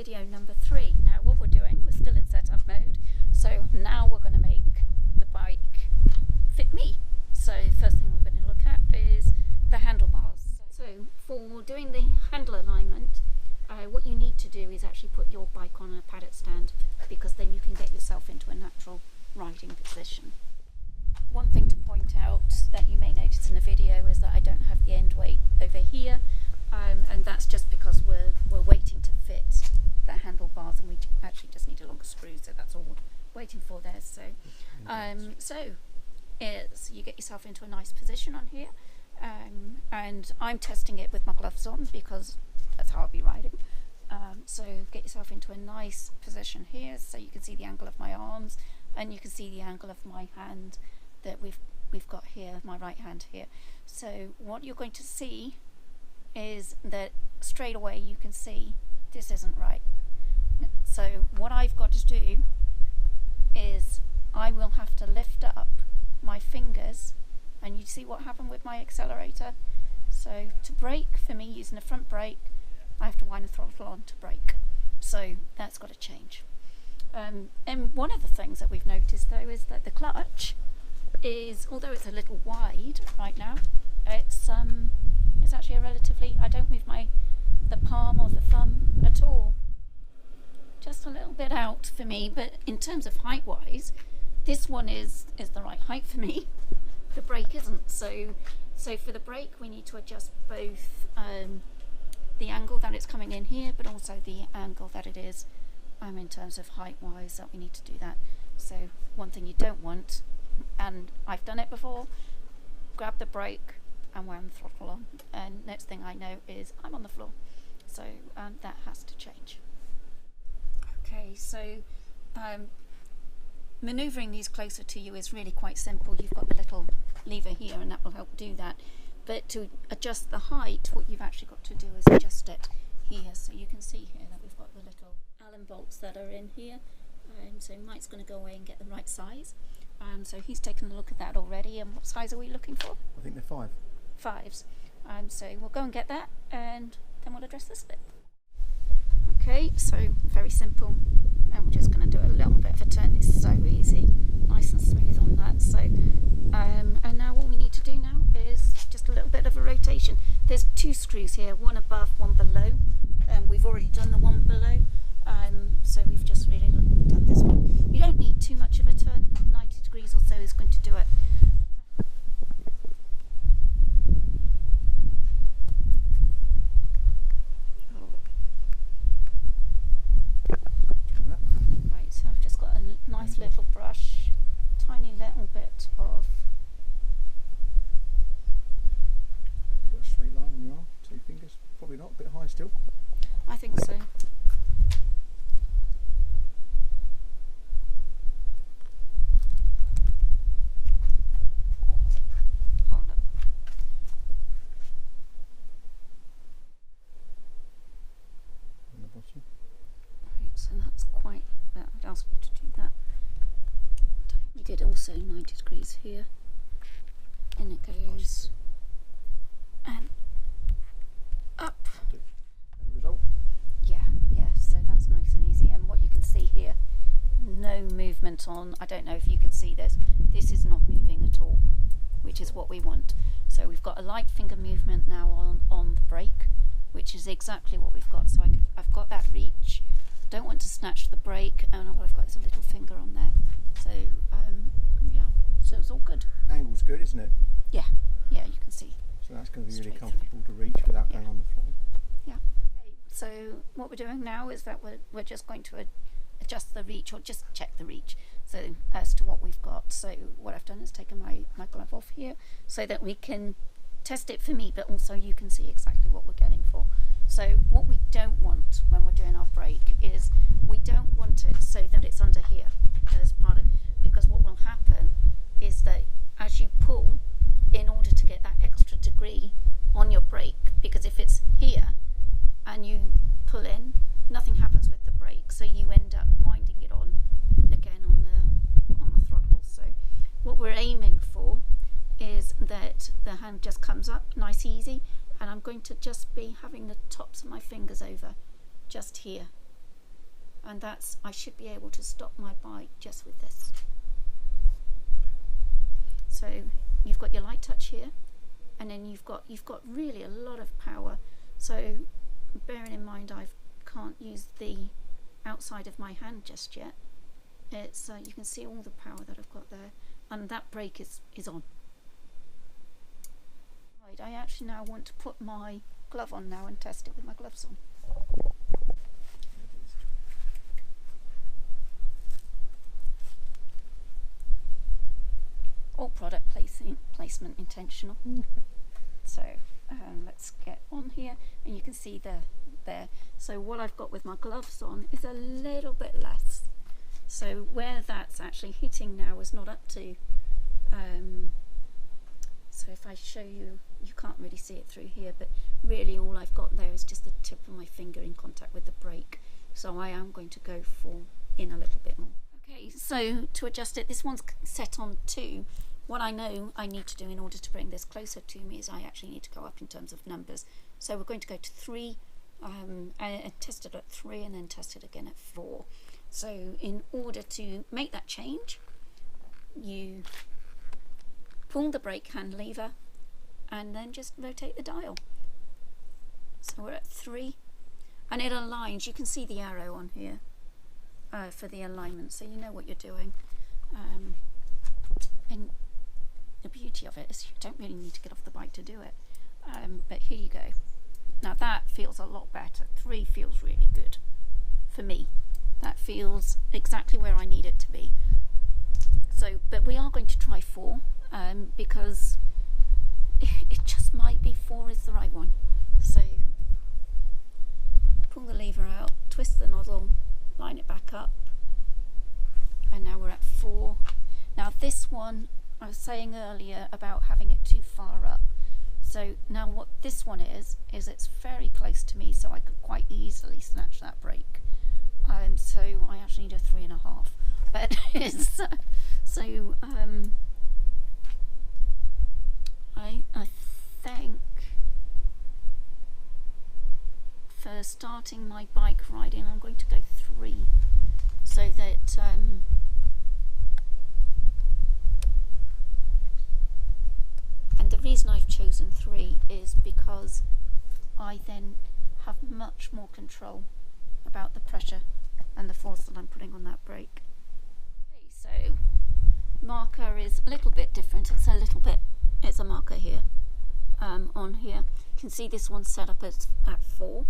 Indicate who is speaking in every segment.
Speaker 1: video number 3. Now what we're doing, we're still in setup mode, so now we're going to make the bike fit me. So first thing we're going to look at is the handlebars. So for doing the handle alignment, what you need to do is actually put your bike on a paddock stand, because then you can get yourself into a natural riding position. One thing to point out that you may notice in the video is that I don't have the end weight over here, and that's just because we're waiting to fit the handlebars, and we actually just need a longer screw, so that's all we're waiting for there. So you get yourself into a nice position on here, and I'm testing it with my gloves on because that's how I'll be riding. So get yourself into a nice position here, so you can see the angle of my arms, and you can see the angle of my hand that we've got here, my right hand here. So what you're going to see is that straight away you can see this isn't right. So what I've got to do is I will have to lift up my fingers, and you see what happened with my accelerator. So to brake, for me using the front brake, I have to wind the throttle on to brake. So that's got to change. And one of the things that we've noticed though is that the clutch is, although it's a little wide right now, it's actually a relatively, I don't move the palm or the thumb at all. Just a little bit out for me, but in terms of height wise, this one is the right height for me. The brake isn't. So for the brake we need to adjust both the angle that it's coming in here, but also the angle that it is in terms of height wise, that we need to do that. So one thing you don't want, and I've done it before, grab the brake and wound the throttle on, and next thing I know is I'm on the floor. So that has to change. Okay, so manoeuvring these closer to you is really quite simple. You've got the little lever here and that will help do that. But to adjust the height, what you've actually got to do is adjust it here. So you can see here that we've got the little Allen bolts that are in here. So Mike's going to go away and get the right size. So he's taken a look at that already. And what size are we looking for?
Speaker 2: I think they're 5.
Speaker 1: 5s. So we'll go and get that, and then we'll address this bit. Okay, so very simple. And we're just going to do a little bit of a turn. It's so easy, nice and smooth on that. So, and now all we need to do now is just a little bit of a rotation. There's 2 screws here, one above, one below. We've already done the one below, so we've just really done this one. You don't need too much of a turn. 90 degrees or so is going to do it. Right, so I've just got a nice little brush, tiny little bit of.
Speaker 2: Got a straight line on your arm, 2 fingers, probably not, a bit high still.
Speaker 1: I think so. Hold up.
Speaker 2: On the bottom.
Speaker 1: Right, so that's quite, I'd ask you to do that. We did also 90 degrees here, and it goes and up.
Speaker 2: Any result?
Speaker 1: Yeah, so that's nice and easy. And what you can see here, no movement on, I don't know if you can see this is not moving at all, which is what we want. So we've got a light finger movement now on the brake, which is exactly what we've got. So I've got that reach, don't want to snatch the brake, and all I've got is a little finger on there. So yeah, so it's all good.
Speaker 2: Angle's good, isn't it?
Speaker 1: Yeah, you can see.
Speaker 2: So that's going to be really
Speaker 1: Straight
Speaker 2: comfortable to reach without going on the throttle.
Speaker 1: Yeah. Okay. So what we're doing now is that we're just going to adjust the reach, or just check the reach, so as to what we've got. So what I've done is taken my glove off here so that we can test it for me, but also you can see exactly what we're getting for. So what we don't want when we're doing our brake is we don't want it so that it's under here as part of, because what will happen is that as you pull, in order to get that extra degree on your brake, because if it's here and you pull in, nothing happens with the brake, so you end up winding it on again on the throttle. So what we're aiming for is that the hand just comes up nice easy, and I'm going to just be having the tops of my fingers over just here, and I should be able to stop my bike just with this. So you've got your light touch here, and then you've got really a lot of power. So bearing in mind I can't use the outside of my hand just yet, it's you can see all the power that I've got there, and that brake is on. Right, I actually now want to put my glove on now and test it with my gloves on. All product placement intentional. So let's get on here, and you can see there. So what I've got with my gloves on is a little bit less. So where that's actually hitting now is not up to. So if I show you, you can't really see it through here, but really all I've got there is just the tip of my finger in contact with the brake. So I am going to go in a little bit more. Okay, so to adjust it, this one's set on 2. What I know I need to do in order to bring this closer to me is I actually need to go up in terms of numbers. So we're going to go to 3, and test it at 3, and then test it again at 4. So in order to make that change, you pull the brake hand lever and then just rotate the dial. So we're at 3, and it aligns. You can see the arrow on here for the alignment, so you know what you're doing. And the beauty of it is you don't really need to get off the bike to do it. But here you go. Now that feels a lot better. 3 feels really good for me. That feels exactly where I need it to be. So, but we are going to try 4, because it just might be 4 is the right one. So pull the lever out, twist the nozzle, line it back up, and now we're at 4. Now this one, I was saying earlier about having it too far up. So now what this one is it's very close to me, so I could quite easily snatch that brake. So I actually need a 3.5. But it's so I think for starting my bike riding, I'm going to go 3, so that and the reason I've chosen 3 is because I then have much more control about the pressure and the force that I'm putting on that brake. Okay, so marker is a little bit different. It's a marker here, on here. You can see this one's set up at 4.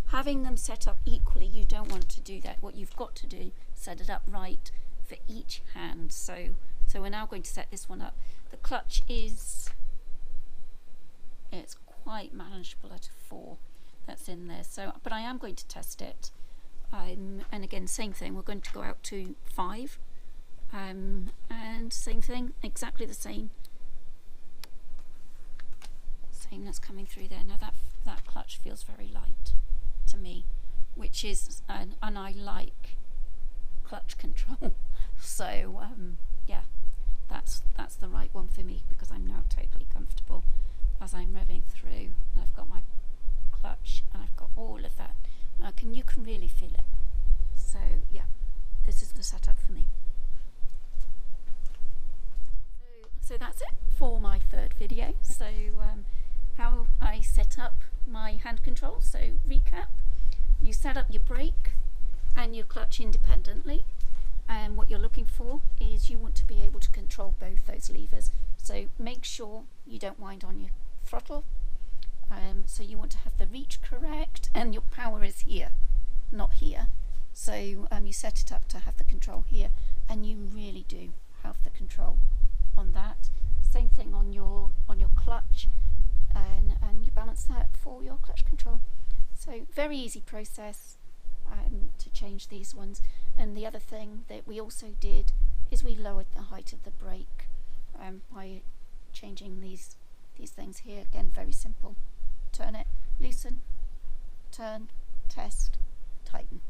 Speaker 1: Having them set up equally, you don't want to do that. What you've got to do, set it up right for each hand. So we're now going to set this one up. The clutch it's quite manageable at a 4. That's in there. So, but I am going to test it. And again, same thing. We're going to go out to 5, and same thing, exactly the same. Same that's coming through there. Now that clutch feels very light to me, which is and I like clutch control. So yeah, that's the right one for me, because I'm now totally comfortable as I'm revving through, and I've got my clutch and I've got all of that. You can really feel it. So yeah, this is the setup for me. So that's it for my 3rd video. So how I set up my hand control. So recap: you set up your brake and your clutch independently, and what you're looking for is you want to be able to control both those levers. So make sure you don't wind on your throttle. So you want to have the reach correct, and your power is here, not here. So you set it up to have the control here, and you really do have the control on that. Same thing on your clutch, and you balance that for your clutch control. So very easy process to change these ones. And the other thing that we also did is we lowered the height of the brake by changing these things here. Again, very simple. Turn it, loosen, turn, test, tighten.